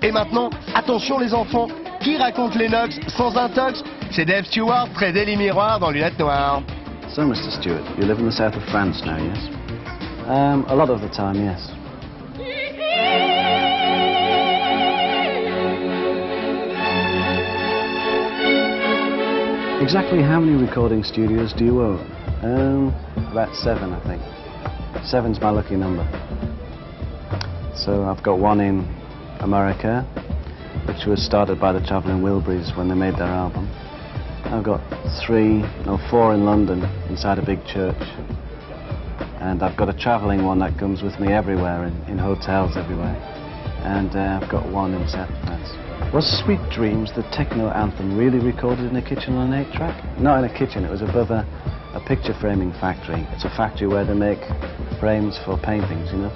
Et maintenant, attention les enfants, qui raconte les nox sans intox? C'est Dave Stewart, près d'Elie Miroir dans Lunettes Noires. So, Mr. Stewart, you live in the south of France now, yes? A lot of the time, yes. Exactly how many recording studios do you own? About 7, I think. 7's my lucky number. So I've got one in America, which was started by the Travelling Wilburys when they made their album. I've got 4 in London, inside a big church. And I've got a travelling one that comes with me everywhere, in hotels everywhere. And I've got one in South France. Was Sweet Dreams, the techno anthem, really recorded in a kitchen on an 8-track? Not in a kitchen, it was above a picture framing factory. It's a factory where they make frames for paintings, you know.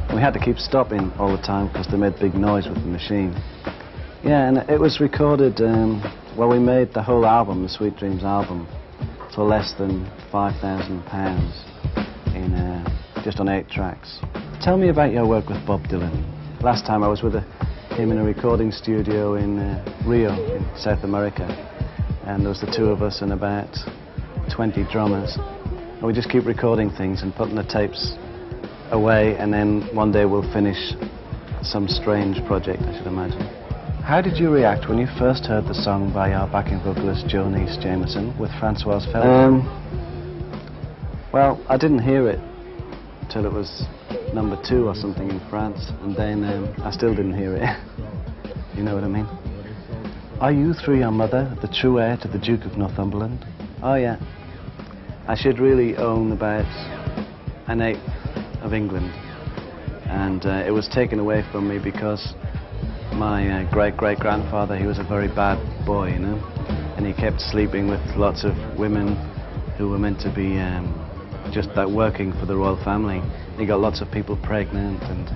And we had to keep stopping all the time because they made big noise with the machine. Yeah, and it was recorded, well, we made the whole album, the Sweet Dreams album, for less than £5,000 in just on 8 tracks. Tell me about your work with Bob Dylan. Last time I was with him in a recording studio in Rio, in South America, and there was the 2 of us and about 20 drummers. And we just keep recording things and putting the tapes away, and then one day we'll finish some strange project, I should imagine. How did you react when you first heard the song by our backing vocalist Joan East Jameson with Francoise Felder? Well, I didn't hear it till it was number 2 or something in France, and then I still didn't hear it. You know what I mean? Are you, through your mother, the true heir to the Duke of Northumberland? Oh yeah. I should really own about an 1/8 of England, and it was taken away from me because my great-great-grandfather, he was a very bad boy, you know, and he kept sleeping with lots of women who were meant to be just that working for the royal family. He got lots of people pregnant, and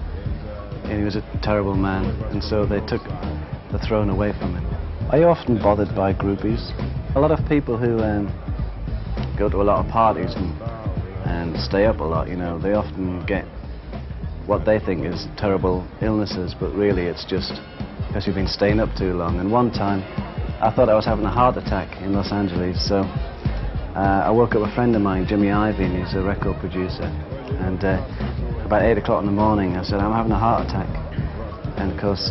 he was a terrible man, and so they took the throne away from him. Are you often bothered by groupies? A lot of people who go to a lot of parties and stay up a lot, you know, they often get what they think is terrible illnesses, but really it's just because you've been staying up too long. And one time I thought I was having a heart attack in Los Angeles, so I woke up a friend of mine, Jimmy Ivey, and he's a record producer, and about 8 o'clock in the morning I said, I'm having a heart attack, and of course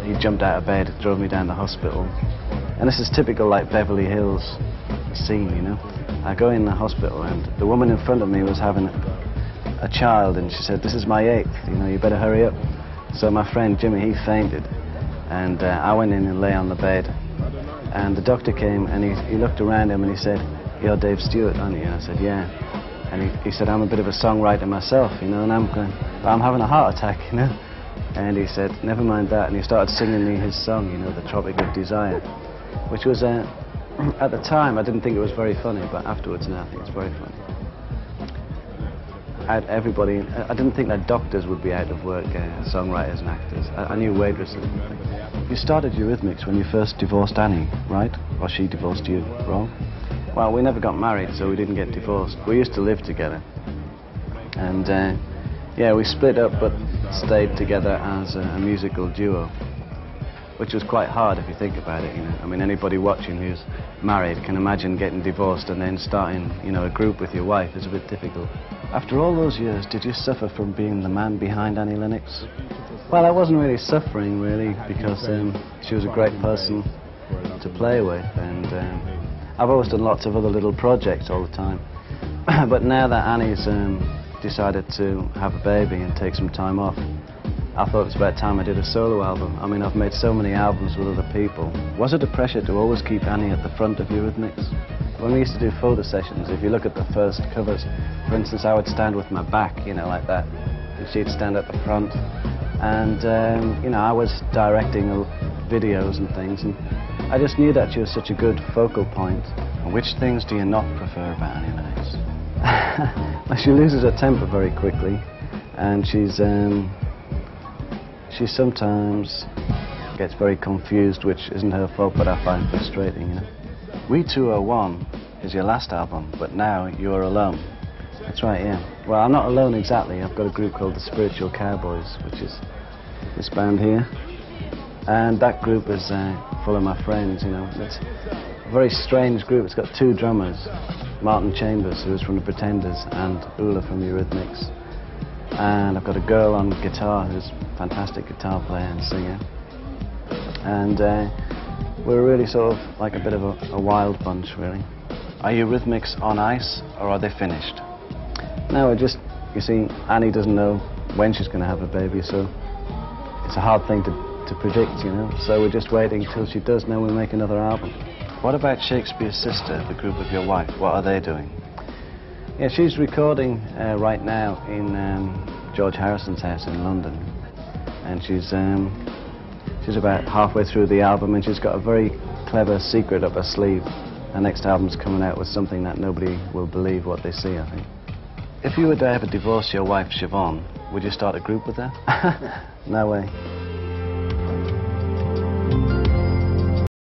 he jumped out of bed, drove me down to the hospital, and this is typical like Beverly Hills scene, you know. I go in the hospital and the woman in front of me was having a child, and she said, this is my 8th, you know, you better hurry up. So my friend Jimmy, he fainted, and I went in and lay on the bed, and the doctor came and he looked around him and he said, you're Dave Stewart, aren't you? And I said, yeah. And he said, I'm a bit of a songwriter myself, you know, and I'm going, I'm having a heart attack, you know. And he said, never mind that, and he started singing me his song, you know, The Tropic of Desire, which was, at the time I didn't think it was very funny, but afterwards now I think it's very funny. I didn't think that doctors would be out of work, songwriters and actors. I knew waitresses and things. You started Eurythmics when you first divorced Annie, right? Or she divorced you, wrong? Well, we never got married, so we didn't get divorced. We used to live together. And yeah, we split up but stayed together as a musical duo, which was quite hard if you think about it, you know. I mean, anybody watching who's married can imagine getting divorced and then starting, you know, a group with your wife is a bit difficult. After all those years, did you suffer from being the man behind Annie Lennox? Well, I wasn't really suffering, really, because she was a great person to play with, and I've always done lots of other little projects all the time. But now that Annie's decided to have a baby and take some time off, I thought it was about time I did a solo album. I mean, I've made so many albums with other people. Was it a pressure to always keep Annie at the front of Eurythmics? When we used to do photo sessions, if you look at the first covers, for instance, I would stand with my back, you know, like that, and she'd stand at the front. And, you know, I was directing videos and things, and I just knew that she was such a good focal point. And which things do you not prefer about Annie Lennox? Well, she loses her temper very quickly, and she sometimes gets very confused, which isn't her fault, but I find frustrating, you know. We 201 is your last album, but now you're alone. That's right, yeah. Well, I'm not alone exactly. I've got a group called the Spiritual Cowboys, which is this band here. And that group is full of my friends, you know. It's a very strange group. It's got two drummers, Martin Chambers, who's from the Pretenders, and Ula from Eurythmics. And I've got a girl on guitar who's a fantastic guitar player and singer. And we're really sort of like a bit of a wild bunch, really. Are Eurythmics on ice, or are they finished? No, you see, Annie doesn't know when she's going to have a baby, so it's a hard thing to predict, you know. So we're just waiting till she does, and then we'll make another album. What about Shakespeare's sister, the group of your wife? What are they doing? Yeah, she's recording right now in George Harrison's house in London, and she's about halfway through the album, and she's got a very clever secret up her sleeve. Her next album's coming out with something that nobody will believe what they see, I think. If you were to ever divorce your wife, Siobhan, would you start a group with her? No way.